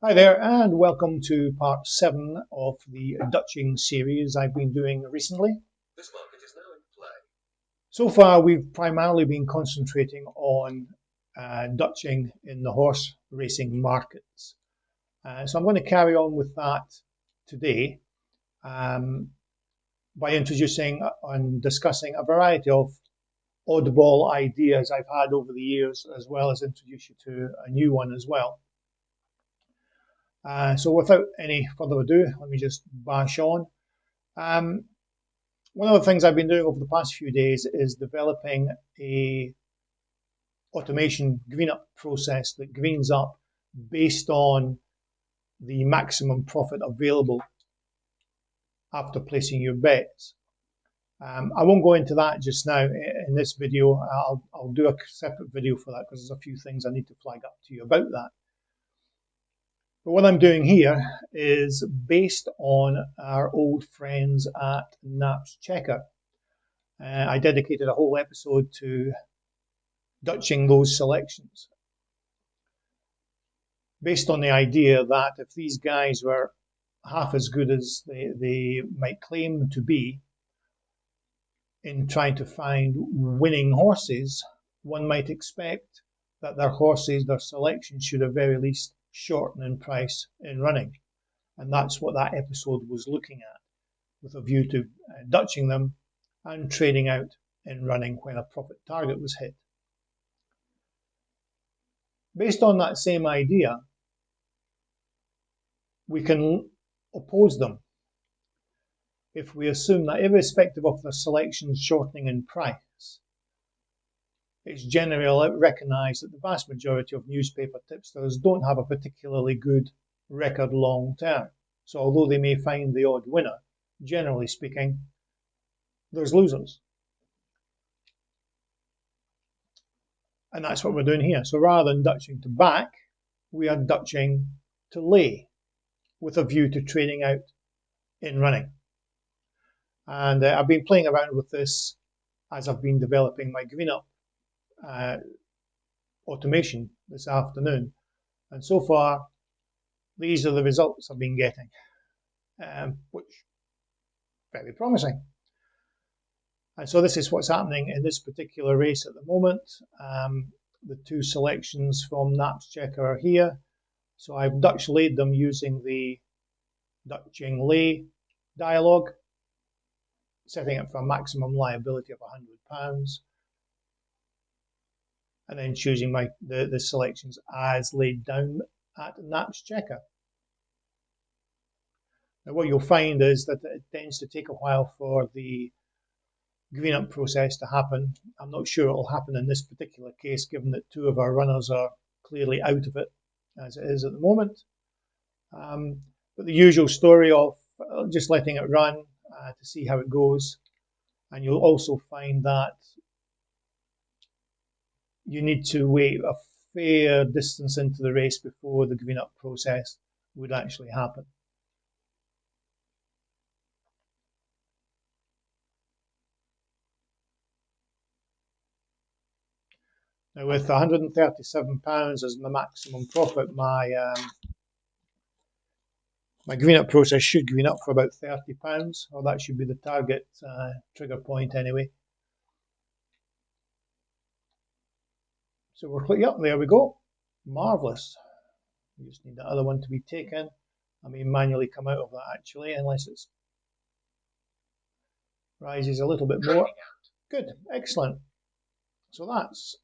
Hi there, and welcome to part 7 of the Dutching series I've been doing recently. This market is now in play. So far, we've primarily been concentrating on Dutching in the horse racing markets. So I'm going to carry on with that today by introducing and discussing a variety of oddball ideas I've had over the years, as well as introduce you to a new one as well. So without any further ado, let me just bash on. One of the things I've been doing over the past few days is developing a automation greenup process that greens up based on the maximum profit available after placing your bets. I won't go into that just now in this video. I'll do a separate video for that because there's a few things I need to flag up to you about that. But what I'm doing here is based on our old friends at Naps Checker. I dedicated a whole episode to Dutching those selections based on the idea that if these guys were half as good as they might claim to be in trying to find winning horses, one might expect that their horses, their selections should at very least shorten in price in running. And that's what that episode was looking at, with a view to Dutching them and trading out in running when a profit target was hit. Based on that same idea, we can oppose them if we assume that irrespective of their selections shortening in price, it's generally recognised that the vast majority of newspaper tipsters don't have a particularly good record long term. So although they may find the odd winner, generally speaking, there's losers. And that's what we're doing here. So rather than Dutching to back, we are Dutching to lay, with a view to trading out in running. And I've been playing around with this as I've been developing my Greenup automation this afternoon. And so far, these are the results I've been getting, which are very promising. And so this is what's happening in this particular race at the moment. The two selections from Naps Checker are here. So I've Dutch laid them using the Dutching lay dialog, setting it for a maximum liability of £100, and then choosing the selections as laid down at Naps Checker. Now what you'll find is that it tends to take a while for the Greenup process to happen. I'm not sure it'll happen in this particular case, given that two of our runners are clearly out of it as it is at the moment. But the usual story of just letting it run to see how it goes. And you'll also find that you need to wait a fair distance into the race before the Greenup process would actually happen. Now with £137 as the maximum profit, my Greenup process should green up for about £30, or that should be the target trigger point anyway. So we're clicking up, there we go. Marvellous. We just need the other one to be taken. I may manually come out of that actually, unless it rises a little bit more. Good, excellent. So that's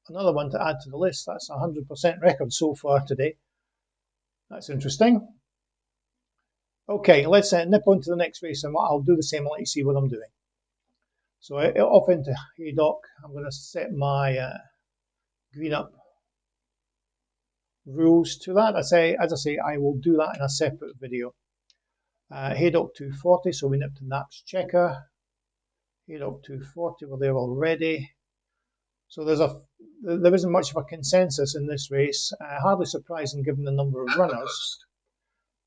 another one to add to the list. That's a 100% record so far today. That's interesting. Okay, let's nip on to the next race, and I'll do the same. I'll let you see what I'm doing. So off into Haydock, I'm going to set my Greenup rules to that. As I say, I will do that in a separate video. Haydock 240, so we nip to Naps Checker. Haydock 240, we're there already. So there isn't much of a consensus in this race, hardly surprising given the number of runners.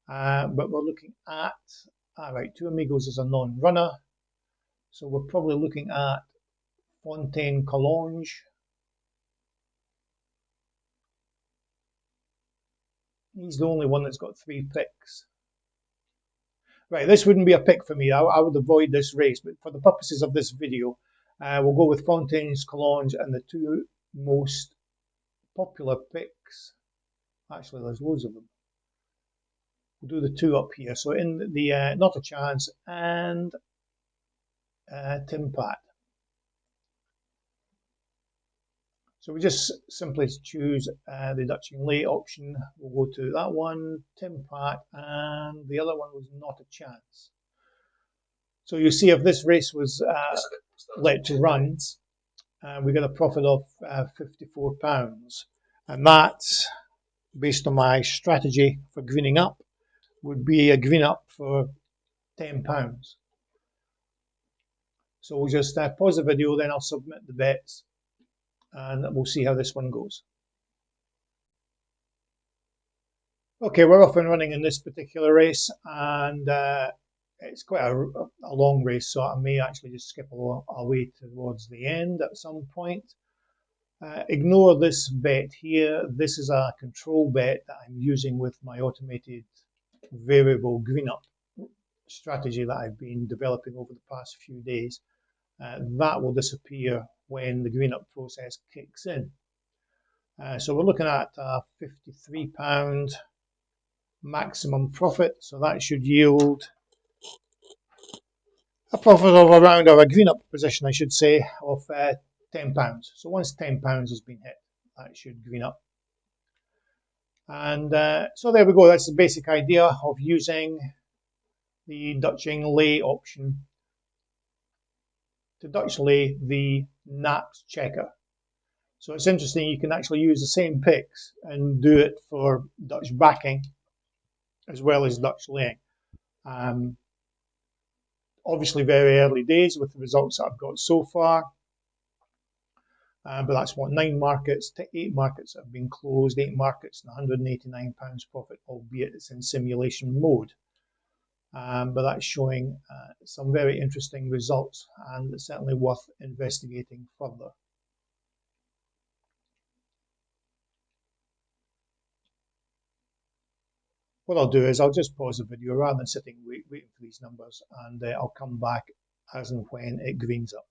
But we're looking at, right, Two Amigos is a non-runner. So we're probably looking at Fontaine Collonges. He's the only one that's got 3 picks. Right, this wouldn't be a pick for me. I would avoid this race, but for the purposes of this video, we'll go with Fontaine's Collonges and the 2 most popular picks. Actually, there's loads of them. We'll do the 2 up here. So in the Not a Chance and Tim Pat. So we just simply choose the Dutching Late option. We'll go to that one, Tim Pat, and the other one was Not a Chance. So you see if this race was let to run, we got a profit of £54. And that, based on my strategy for greening up, would be a green up for £10. So we'll just pause the video, then I'll submit the bets, and we'll see how this one goes. Okay, we're off and running in this particular race, and it's quite a long race, so I may actually just skip away towards the end at some point. Ignore this bet here. This is a control bet that I'm using with my automated variable greenup strategy that I've been developing over the past few days. That will disappear when the greenup process kicks in. So we're looking at £53 maximum profit, so that should yield a profit of around, or a greenup position I should say, of £10. So once £10 has been hit, that should green up. And so there we go. That's the basic idea of using the Dutching Lay option to Dutch lay the naps checker. So it's interesting, you can actually use the same picks and do it for Dutch backing as well as Dutch laying. Obviously very early days with the results that I've got so far. But that's what, 9 markets to 8 markets have been closed, 8 markets and £189 profit, albeit it's in simulation mode. But that's showing some very interesting results, and it's certainly worth investigating further. What I'll do is I'll just pause the video rather than sitting waiting for these numbers, and I'll come back as and when it greens up.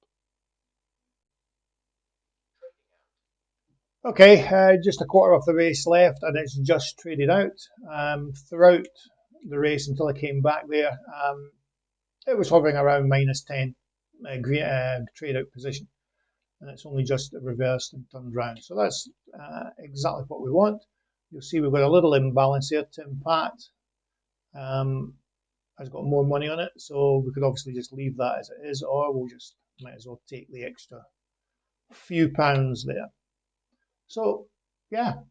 Okay, just a quarter of the race left, and it's just traded out. Throughout the race until I came back there, it was hovering around -10 trade out position, and it's only just reversed and turned round. So that's exactly what we want. You'll see we've got a little imbalance here. Tim Pat has got more money on it, so we could obviously just leave that as it is, or we'll just might as well take the extra few pounds there. So yeah,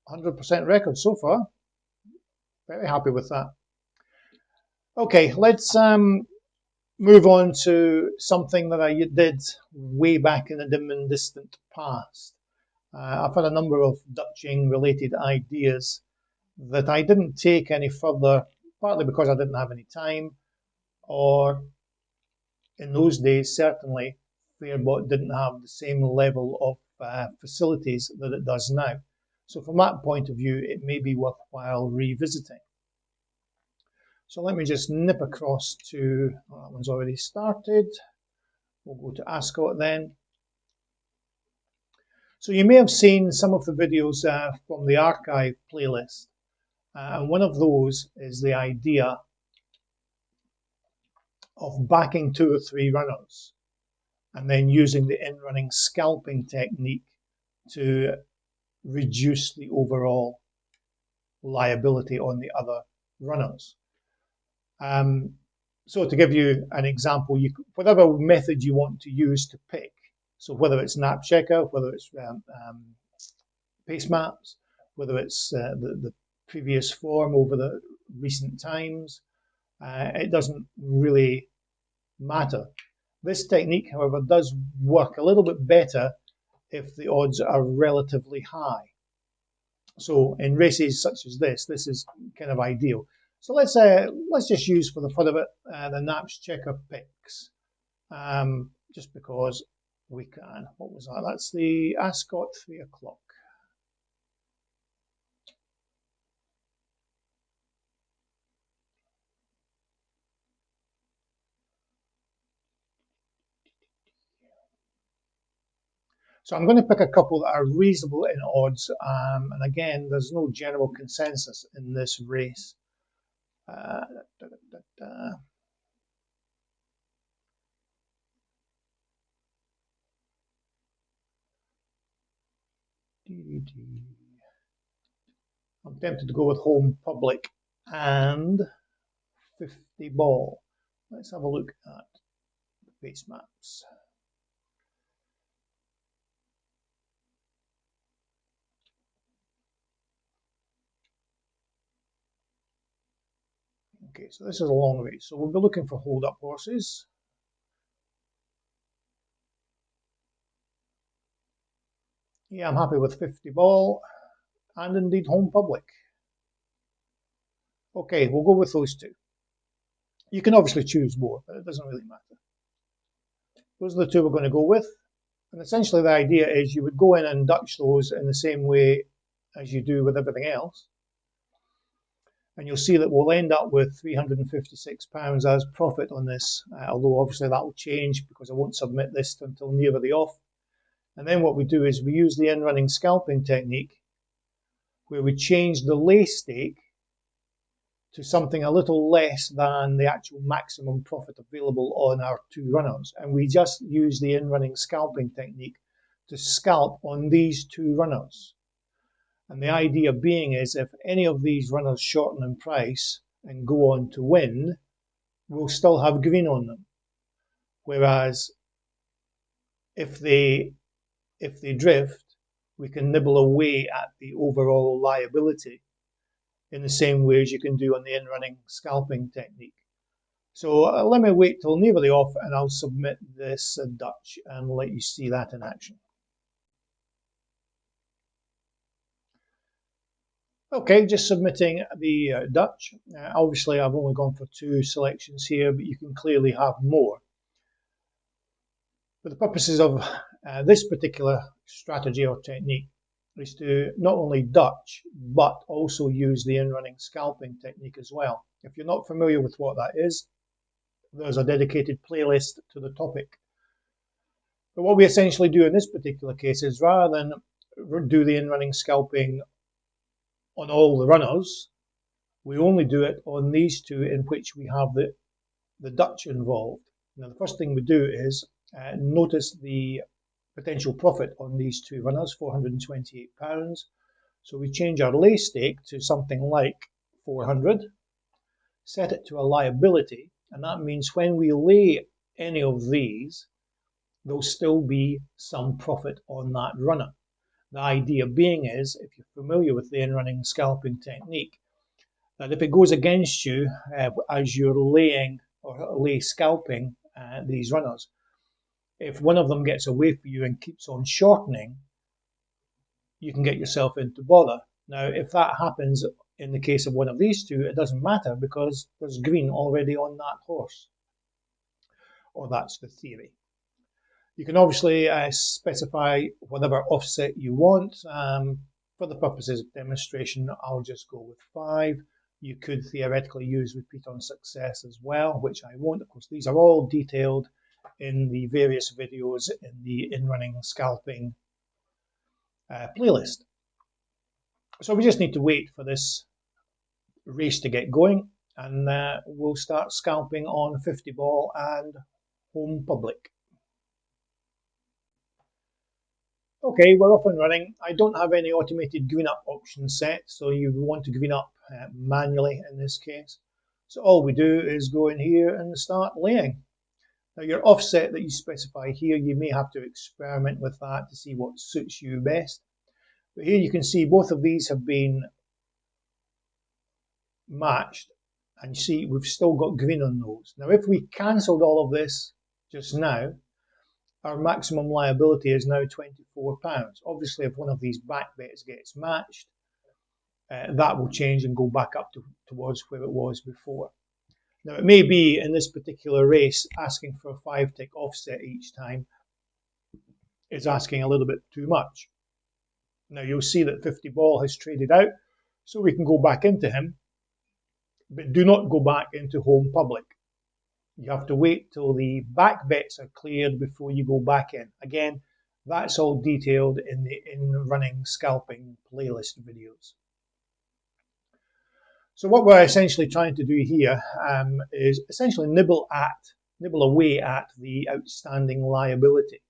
100% record so far. Very happy with that. Okay, let's move on to something that I did way back in the dim and distant past. I've had a number of Dutching related ideas that I didn't take any further, partly because I didn't have any time, or in those days certainly Fairbot didn't have the same level of facilities that it does now. So from that point of view, it may be worthwhile revisiting. So let me just nip across to, oh, that one's already started. We'll go to Ascot then. So you may have seen some of the videos from the archive playlist. And one of those is the idea of backing 2 or 3 runners and then using the in-running scalping technique to reduce the overall liability on the other runners. So to give you an example, whatever method you want to use to pick, so whether it's nap checker, whether it's pace maps, whether it's the previous form over the recent times, it doesn't really matter. This technique, however, does work a little bit better if the odds are relatively high. So in races such as this is kind of ideal. So let's just use, for the fun of it, the naps checker picks, just because we can. What was that? That's the Ascot 3 o'clock. So I'm going to pick a couple that are reasonable in odds, and again, there's no general consensus in this race. Da, da, da, da. I'm tempted to go with home public and 50 ball. Let's have a look at the base maps. Okay, so this is a long race. So we'll be looking for hold up horses. Yeah, I'm happy with 50 ball and indeed home public. Okay, we'll go with those two. You can obviously choose more, but it doesn't really matter. Those are the two we're going to go with. And essentially the idea is you would go in and Dutch those in the same way as you do with everything else. And you'll see that we'll end up with £356 as profit on this, although obviously that will change because I won't submit this until nearer the off. And then what we do is we use the in-running scalping technique where we change the lay stake to something a little less than the actual maximum profit available on our two runners. And we just use the in-running scalping technique to scalp on these two runners. And the idea being is if any of these runners shorten in price and go on to win, we'll still have green on them. Whereas if they drift, we can nibble away at the overall liability in the same way as you can do on the in-running scalping technique. So let me wait till near the off and I'll submit this Dutch and let you see that in action. Okay, just submitting the Dutch. Obviously, I've only gone for two selections here, but you can clearly have more. For the purposes of this particular strategy or technique is to not only Dutch, but also use the in-running scalping technique as well. If you're not familiar with what that is, there's a dedicated playlist to the topic. But what we essentially do in this particular case is rather than do the in-running scalping on all the runners, we only do it on these two in which we have the Dutch involved. Now, the first thing we do is notice the potential profit on these two runners, £428. So we change our lay stake to something like 400, set it to a liability, and that means when we lay any of these, there'll still be some profit on that runner. The idea being is, if you're familiar with the in-running scalping technique, that if it goes against you as you're laying or lay scalping these runners, if one of them gets away from you and keeps on shortening, you can get yourself into bother. Now, if that happens in the case of one of these two, it doesn't matter because there's green already on that horse. Or that's the theory. You can obviously specify whatever offset you want. For the purposes of demonstration, I'll just go with 5. You could theoretically use repeat on success as well, which I won't. Of course, these are all detailed in the various videos in the in-running scalping playlist. So we just need to wait for this race to get going, and we'll start scalping on 50 ball and home public. Okay, we're up and running. I don't have any automated green up option set, so you want to green up manually in this case. So all we do is go in here and start laying. Now your offset that you specify here, you may have to experiment with that to see what suits you best. But here you can see both of these have been matched, and you see we've still got green on those. Now if we cancelled all of this just now, our maximum liability is now £24. Obviously, if one of these back bets gets matched, that will change and go back up towards where it was before. Now, it may be in this particular race asking for a 5-tick offset each time is asking a little bit too much. Now, you'll see that 50 ball has traded out, so we can go back into him, but do not go back into home public. You have to wait till the back bets are cleared before you go back in. Again, That's all detailed in the Running Scalping playlist videos. So what we're essentially trying to do here is essentially nibble away at the outstanding liability.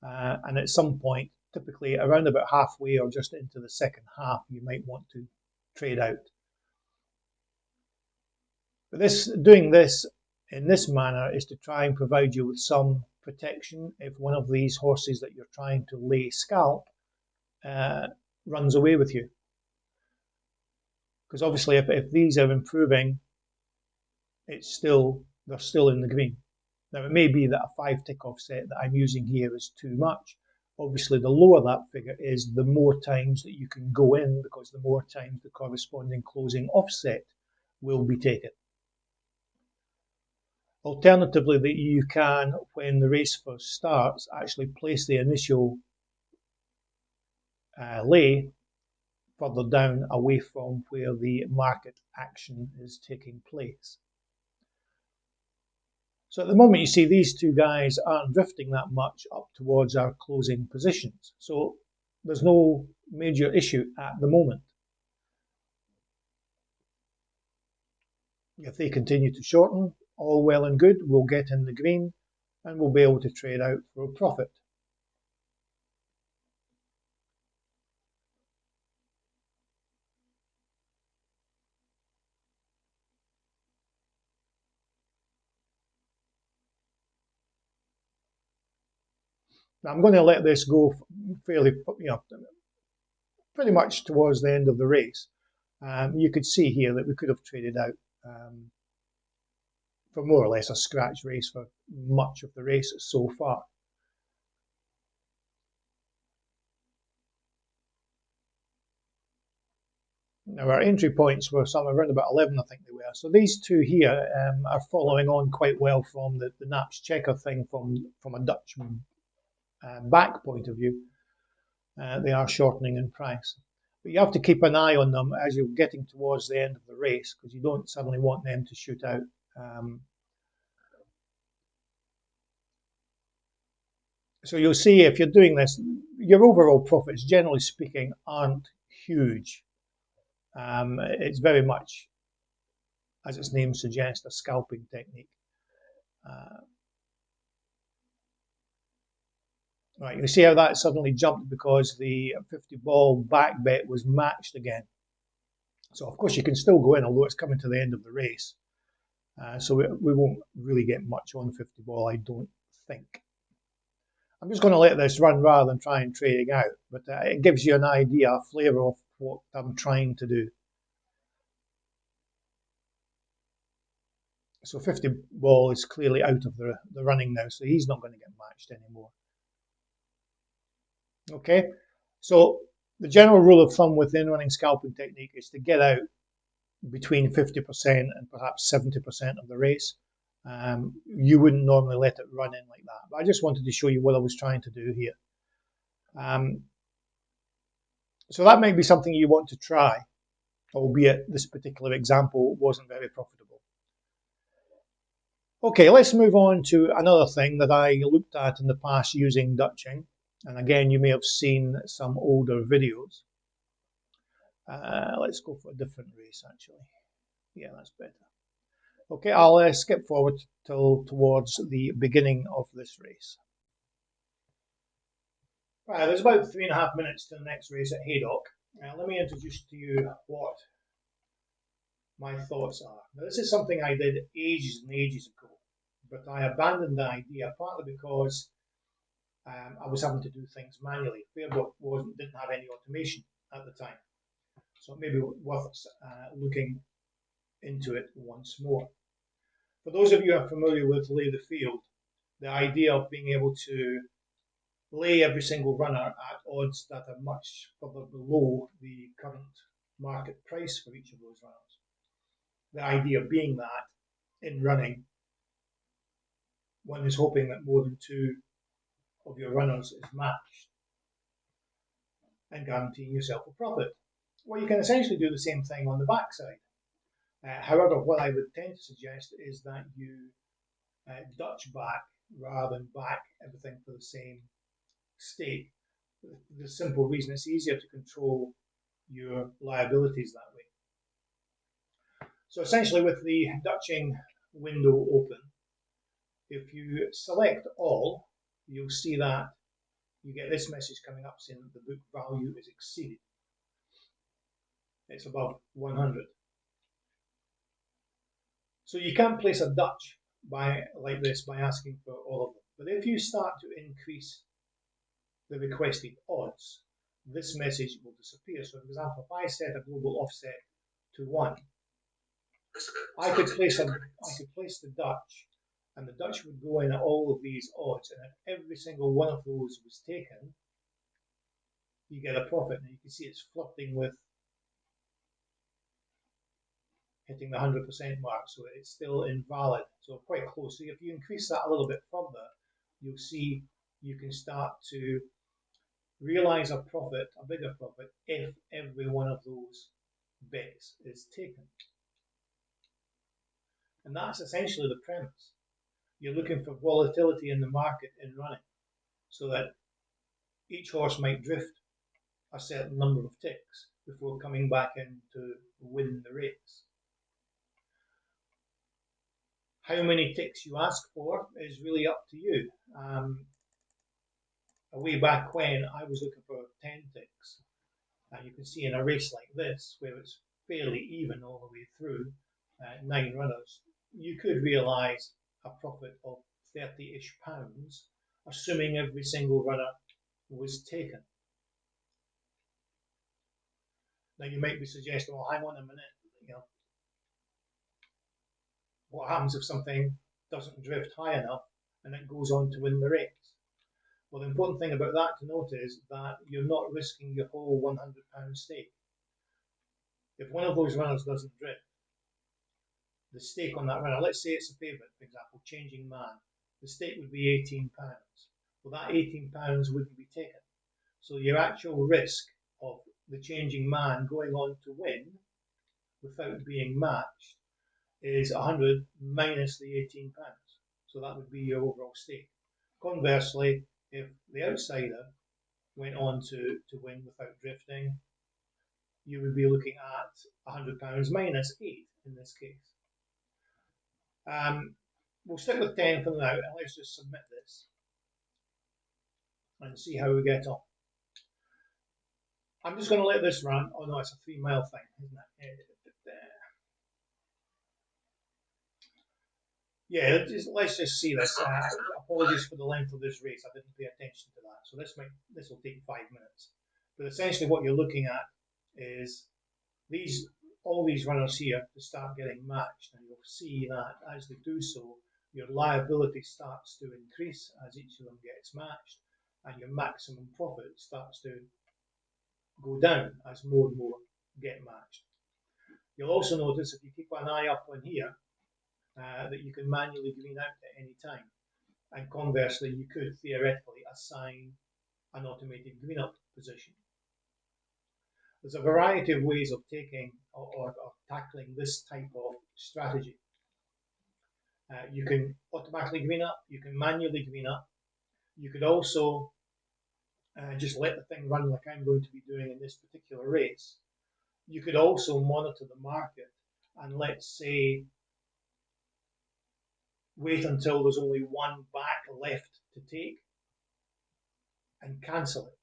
And at some point, typically around about halfway or just into the second half, you might want to trade out. But doing this in this manner is to try and provide you with some protection if one of these horses that you're trying to lay scalp runs away with you. Because obviously if these are improving, they're still in the green. Now it may be that a 5 tick offset that I'm using here is too much. Obviously the lower that figure is, the more times that you can go in, because the more times the corresponding closing offset will be taken. Alternatively, that you can, when the race first starts, actually place the initial lay further down away from where the market action is taking place. So at the moment, you see these two guys aren't drifting that much up towards our closing positions. So there's no major issue at the moment. If they continue to shorten, all well and good, we'll get in the green and we'll be able to trade out for a profit. Now I'm going to let this go fairly, pretty much towards the end of the race. You could see here that we could have traded out for more or less a scratch race for much of the race so far. Now our entry points were somewhere around about 11, I think they were. So these two here are following on quite well from the Naps checker thing from a Dutch back point of view. They are shortening in price. But you have to keep an eye on them as you're getting towards the end of the race, because you don't suddenly want them to shoot out. So you'll see if you're doing this, your overall profits, generally speaking, aren't huge. It's very much, as its name suggests, a scalping technique. Right, you see how that suddenly jumped because the 50 ball back bet was matched again. So of course you can still go in, although it's coming to the end of the race. So we won't really get much on 50 ball, I don't think. I'm just going to let this run rather than try and trading out, but it gives you an idea, a flavour of what I'm trying to do. So 50 ball is clearly out of the running now, so he's not going to get matched anymore. Okay, so the general rule of thumb within running scalping technique is to get out between 50% and perhaps 70% of the race. You wouldn't normally let it run in like that, but I just wanted to show you what I was trying to do here. So that might be something you want to try, albeit this particular example wasn't very profitable. Okay, let's move on to another thing that I looked at in the past using Dutching. And again, you may have seen some older videos. Let's go for a different race, actually. Yeah, that's better. Okay, I'll skip forward towards the beginning of this race. Right, there's about 3.5 minutes to the next race at Haydock. Let me introduce to you what my thoughts are. Now, this is something I did ages and ages ago, but I abandoned the idea partly because I was having to do things manually. Fairbot didn't have any automation at the time, so it may be worth looking into it once more. For those of you who are familiar with lay the field, the idea of being able to lay every single runner at odds that are much further below the current market price for each of those runners. The idea being that in running, one is hoping that more than two of your runners is matched and guaranteeing yourself a profit. Well, you can essentially do the same thing on the backside. However, what I would tend to suggest is that you Dutch back rather than back everything for the same stake. The simple reason it's easier to control your liabilities that way. So essentially, with the Dutching window open, if you select all, you'll see that you get this message coming up saying that the book value is exceeded. It's above 100. So you can place a Dutch like this by asking for all of them. But if you start to increase the requested odds, this message will disappear. So, for example, if I set a global offset to 1, I could place the Dutch, and the Dutch would go in at all of these odds, and if every single one of those was taken, you get a profit. And you can see it's flirting with hitting the 100% mark, so it's still invalid, so quite close. So if you increase that a little bit further, you'll see you can start to realize a profit, a bigger profit, if every one of those bets is taken. And that's essentially the premise. You're looking for volatility in the market in running, so that each horse might drift a certain number of ticks before coming back in to win the race. How many ticks you ask for is really up to you. Way back when, I was looking for 10 ticks, and you can see in a race like this, where it's fairly even all the way through, 9 runners, you could realise a profit of £30-ish, assuming every single runner was taken. Now you might be suggesting, well, hang on a minute, what happens if something doesn't drift high enough and it goes on to win the race? Well, the important thing about that to note is that you're not risking your whole £100 stake. If one of those runners doesn't drift, the stake on that runner, let's say it's a favourite, for example, Changing Man, the stake would be £18. Well, that £18 wouldn't be taken. So your actual risk of the Changing Man going on to win without being matched is 100 minus the £18. So that would be your overall stake. Conversely, if the outsider went on to win without drifting, you would be looking at £100 minus 8 in this case. We'll stick with 10 for now, and let's just submit this and see how we get on. I'm just going to let this run. Oh no, it's a 3 mile thing, isn't it? Yeah, let's just see this. Apologies for the length of this race. I didn't pay attention to that. So this will take 5 minutes. But essentially what you're looking at is all these runners here to start getting matched, and you'll see that as they do so, your liability starts to increase as each of them gets matched, and your maximum profit starts to go down as more and more get matched. You'll also notice, if you keep an eye up on here, that you can manually green out at any time. And conversely, you could theoretically assign an automated Greenup position. There's a variety of ways of taking or tackling this type of strategy. You can automatically green up, you can manually green up. You could also just let the thing run like I'm going to be doing in this particular race. You could also monitor the market and, let's say, wait until there's only one back left to take and cancel it.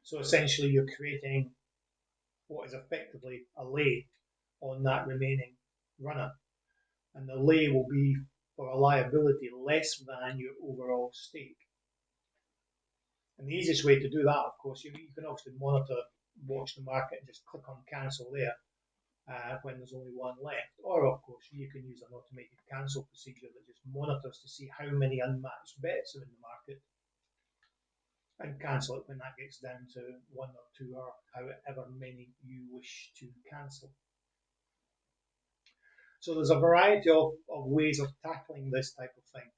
So essentially you're creating what is effectively a lay on that remaining runner, and the lay will be for a liability less than your overall stake. And the easiest way to do that, of course, you can obviously watch the market and just click on cancel there when there's only one left. Or, of course, you can use an automated cancel procedure that just monitors to see how many unmatched bets are in the market and cancel it when that gets down to 1 or 2 or however many you wish to cancel. So there's a variety of ways of tackling this type of thing.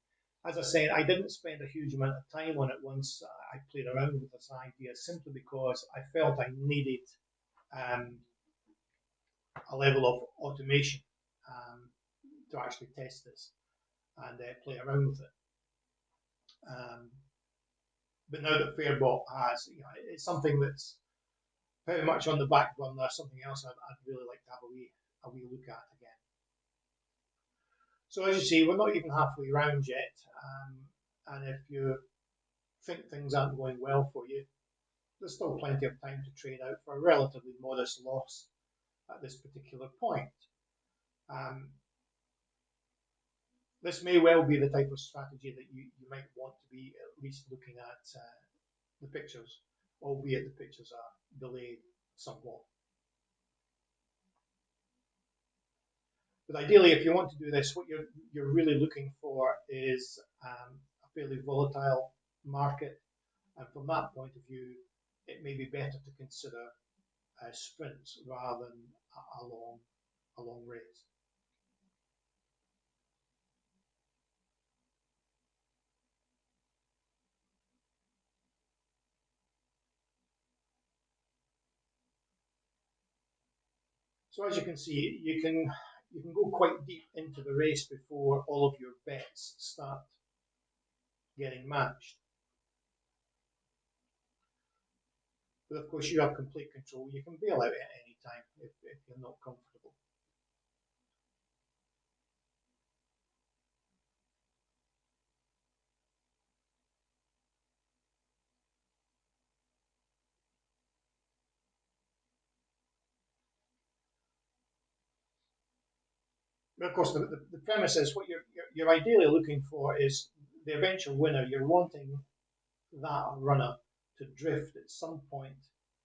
As I said, I didn't spend a huge amount of time on it once I played around with this idea, simply because I felt I needed a level of automation to actually test this and play around with it. But now that Fairbot has, it's something that's very much on the back burner, something else I'd really like to have a wee look at again. So as you see, we're not even halfway round yet, and if you think things aren't going well for you, there's still plenty of time to trade out for a relatively modest loss at this particular point. This may well be the type of strategy that you might want to be at least looking at the pictures, albeit the pictures are delayed somewhat. But ideally, if you want to do this, what you're really looking for is a fairly volatile market, and from that point of view, it may be better to consider sprints rather than a long race. So as you can see, you can go quite deep into the race before all of your bets start getting matched. But of course, you have complete control. You can bail out at any time if you're not comfortable. But of course, the premise is what you're ideally looking for is the eventual winner. You're wanting that runner to drift at some point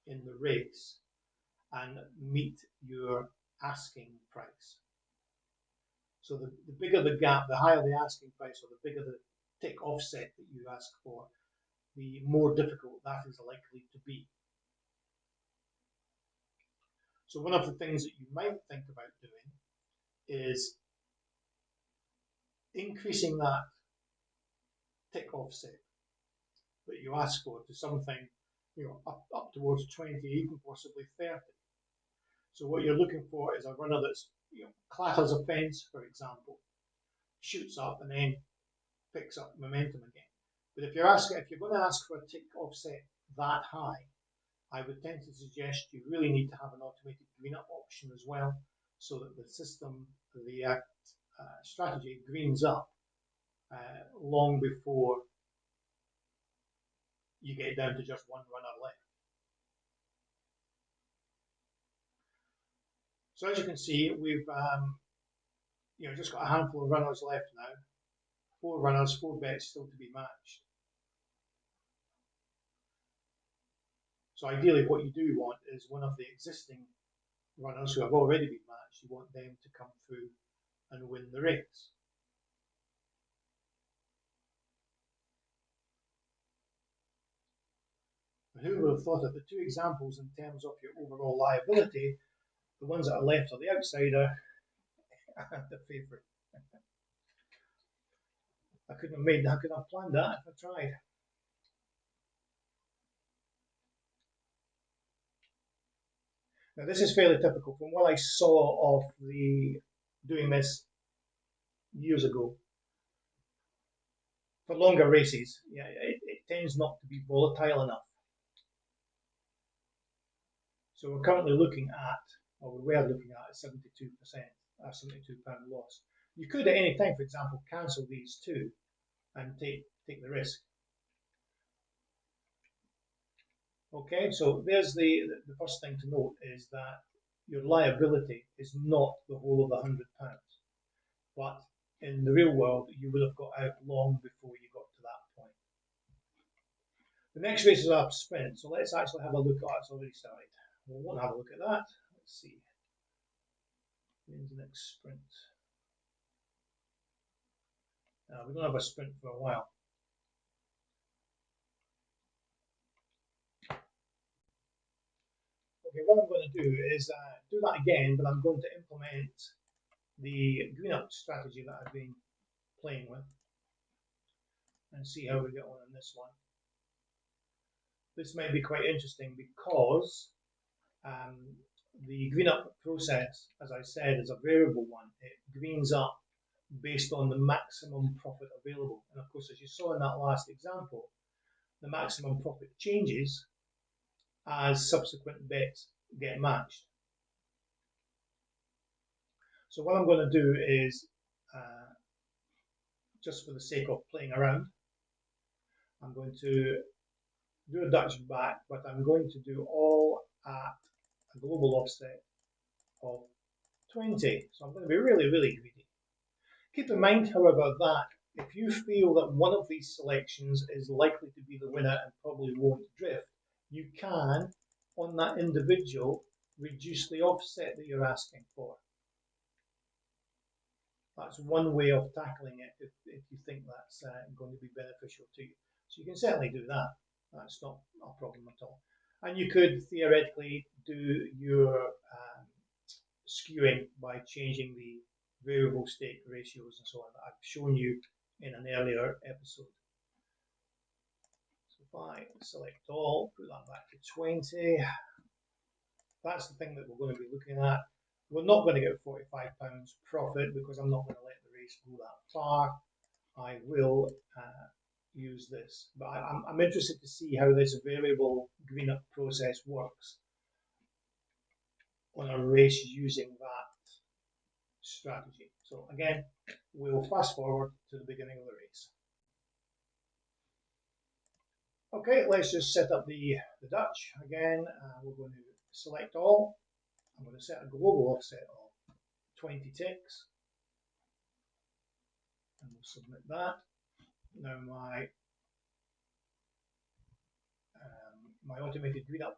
in the race and meet your asking price. So the bigger the gap, the higher the asking price, or the bigger the tick offset that you ask for, the more difficult that is likely to be. So one of the things that you might think about doing is increasing that tick offset that you ask for to something, up towards 20, even possibly 30. So what you're looking for is a runner that's, clatters a fence, for example, shoots up and then picks up momentum again. But if you're going to ask for a tick offset that high, I would tend to suggest you really need to have an automated Greenup option as well, so that the system, the strategy greens up long before you get down to just one runner left. So as you can see, we've just got a handful of runners left now. 4 runners, 4 bets still to be matched. So ideally what you do want is one of the existing runners who have already been matched, you want them to come through and win the race. And who would have thought that the 2 examples in terms of your overall liability, the ones that are left are the outsider and the favourite. I couldn't have planned that if I tried. Now this is fairly typical from what I saw of doing this years ago. For longer races, it tends not to be volatile enough. So we're currently looking at, or we were looking at, 72%, £72 loss. You could at any time, for example, cancel these 2 and take the risk. Okay, so there's the first thing to note is that your liability is not the whole of the £100, but in the real world you would have got out long before you got to that point. The next race is our sprint, so let's actually have a look. Oh, it's already started. We won't have a look at that. Let's see. When's the next sprint? We don't have a sprint for a while. Okay, what I'm going to do is do that again, but I'm going to implement the Greenup strategy that I've been playing with and see how we get on this one. This might be quite interesting because the Greenup process, as I said, is a variable one. It greens up based on the maximum profit available. And of course, as you saw in that last example, the maximum profit changes as subsequent bets get matched. So what I'm going to do is, just for the sake of playing around, I'm going to do a Dutch back, but I'm going to do all at a global offset of 20. So I'm going to be really, really greedy. Keep in mind, however, that if you feel that one of these selections is likely to be the winner and probably won't drift, you can, on that individual, reduce the offset that you're asking for. That's one way of tackling it if you think that's going to be beneficial to you. So you can certainly do that. That's not a problem at all. And you could theoretically do your skewing by changing the variable stake ratios and so on that I've shown you in an earlier episode. So if I select all, put that back to 20, that's the thing that we're going to be looking at. We're not going to get £45 profit because I'm not going to let the race go that far. I will use this, but I'm interested to see how this variable Greenup process works on a race using that strategy. So again, we'll fast forward to the beginning of the race. Okay, let's just set up the Dutch. Again, we're going to select all. I'm going to set a global offset of 20 ticks. And we'll submit that. Now my automated Greenup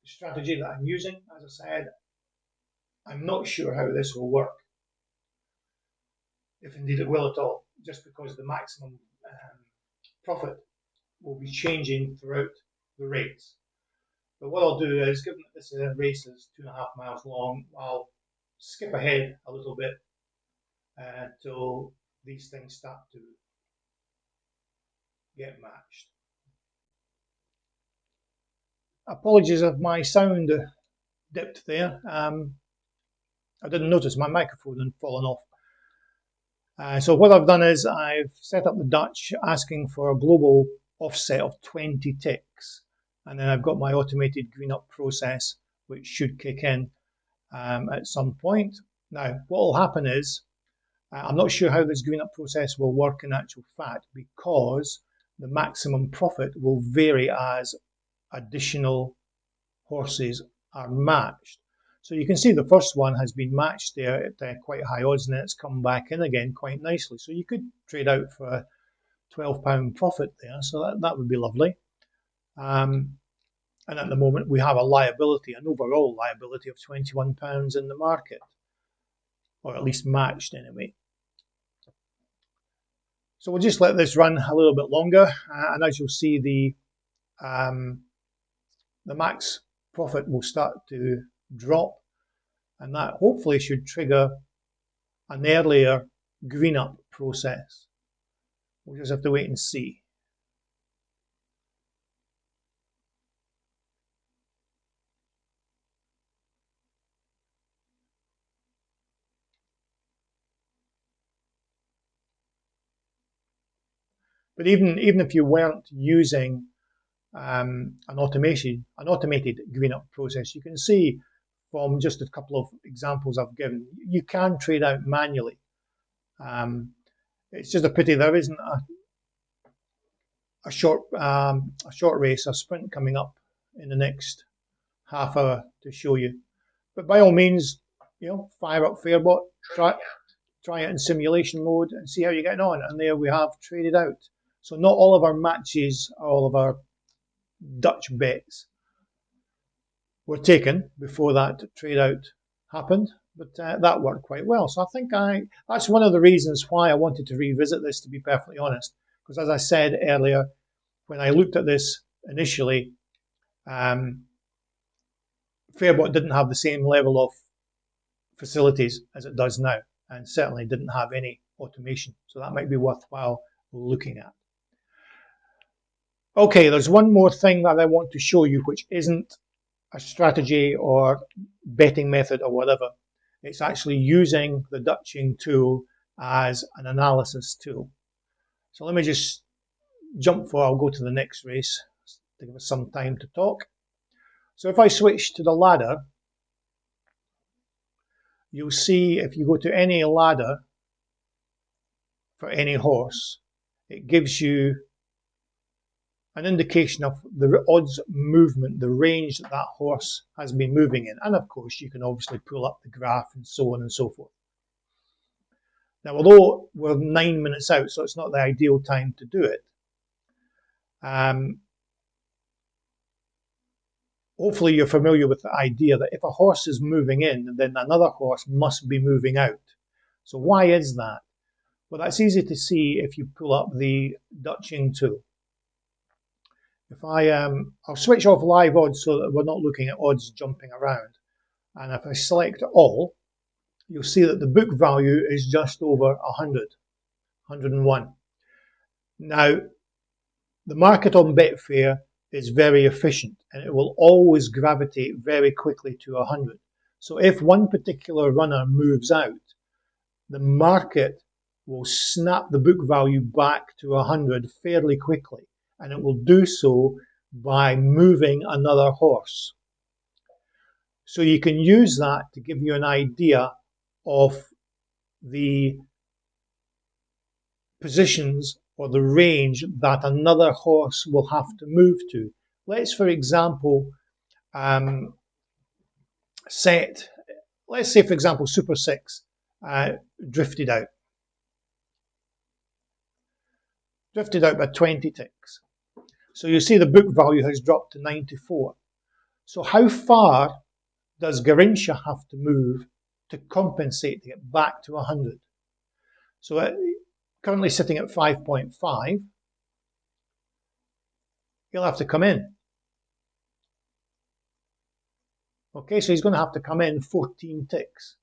strategy that I'm using, as I said, I'm not sure how this will work, if indeed it will at all, just because the maximum profit will be changing throughout the race. But what I'll do is, given that this race is 2.5 miles long, I'll skip ahead a little bit until these things start to get matched. Apologies if my sound dipped there. I didn't notice my microphone had fallen off. So what I've done is I've set up the Dutch asking for a global offset of 20 ticks, and then I've got my automated Greenup process which should kick in at some point. Now what will happen is, I'm not sure how this Greenup process will work in actual fact, because the maximum profit will vary as additional horses are matched. So you can see the first one has been matched there at quite high odds, and it's come back in again quite nicely. So you could trade out for a £12 profit there, so that would be lovely. And at the moment we have a liability, an overall liability of £21 in the market, or at least matched anyway. So we'll just let this run a little bit longer, and as you'll see, the max profit will start to drop, and that hopefully should trigger an earlier Greenup process. We'll just have to wait and see. But even if you weren't using an automated Greenup process, you can see from just a couple of examples I've given, you can trade out manually. It's just a pity there isn't a short race, a sprint coming up in the next half hour to show you. But by all means, fire up Fairbot, try it in simulation mode and see how you're getting on. And there we have traded out. So not all of our matches, all of our Dutch bets were taken before that trade out happened, but that worked quite well. So I think that's one of the reasons why I wanted to revisit this, to be perfectly honest, because as I said earlier, when I looked at this initially, Fairbot didn't have the same level of facilities as it does now, and certainly didn't have any automation. So that might be worthwhile looking at. Okay, there's one more thing that I want to show you, which isn't a strategy or betting method or whatever. It's actually using the Dutching tool as an analysis tool. So let me just jump for, I'll go to the next race to give us some time to talk. So if I switch to the ladder, you'll see if you go to any ladder for any horse, it gives you an indication of the odds movement, the range that that horse has been moving in. And of course, you can obviously pull up the graph and so on and so forth. Now, although we're 9 minutes out, so it's not the ideal time to do it, hopefully you're familiar with the idea that if a horse is moving in, then another horse must be moving out. So why is that? Well, that's easy to see if you pull up the Dutching tool. If I'll switch off live odds so that we're not looking at odds jumping around. And if I select all, you'll see that the book value is just over 100, 101. Now, the market on Betfair is very efficient and it will always gravitate very quickly to 100. So if one particular runner moves out, the market will snap the book value back to 100 fairly quickly, and it will do so by moving another horse. So you can use that to give you an idea of the positions or the range that another horse will have to move to. Let's, for example, let's say, for example, Super 6 drifted out by 20 ticks. So you see the book value has dropped to 94. So how far does Garrincha have to move to compensate to get back to 100? So currently sitting at 5.5, he'll have to come in. Okay, so he's going to have to come in 14 ticks,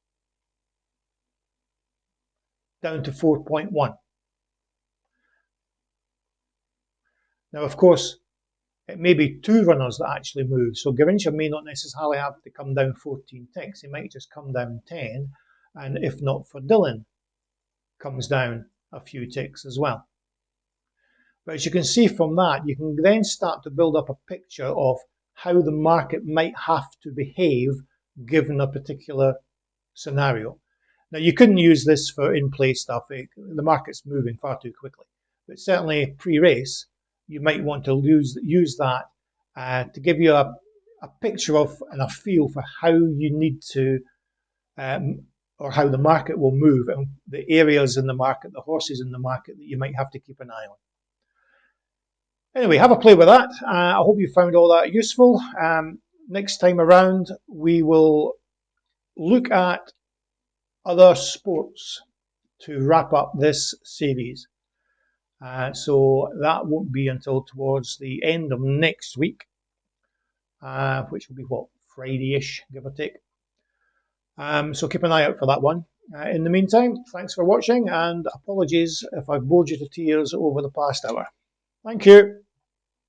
down to 4.1. Now, of course, it may be two runners that actually move. So Garrincha may not necessarily have to come down 14 ticks. He might just come down 10. And if not for Dylan, comes down a few ticks as well. But as you can see from that, you can then start to build up a picture of how the market might have to behave given a particular scenario. Now, you couldn't use this for in-play stuff. The market's moving far too quickly. But certainly pre-race, you might want to use that to give you a picture of and a feel for how you need to, or how the market will move, and the areas in the market, the horses in the market that you might have to keep an eye on. Anyway, have a play with that. I hope you found all that useful. Next time around, we will look at other sports to wrap up this series. So that won't be until towards the end of next week, which will be, what, Friday-ish, give or take. So keep an eye out for that one. In the meantime, thanks for watching, and apologies if I've bored you to tears over the past hour. Thank you.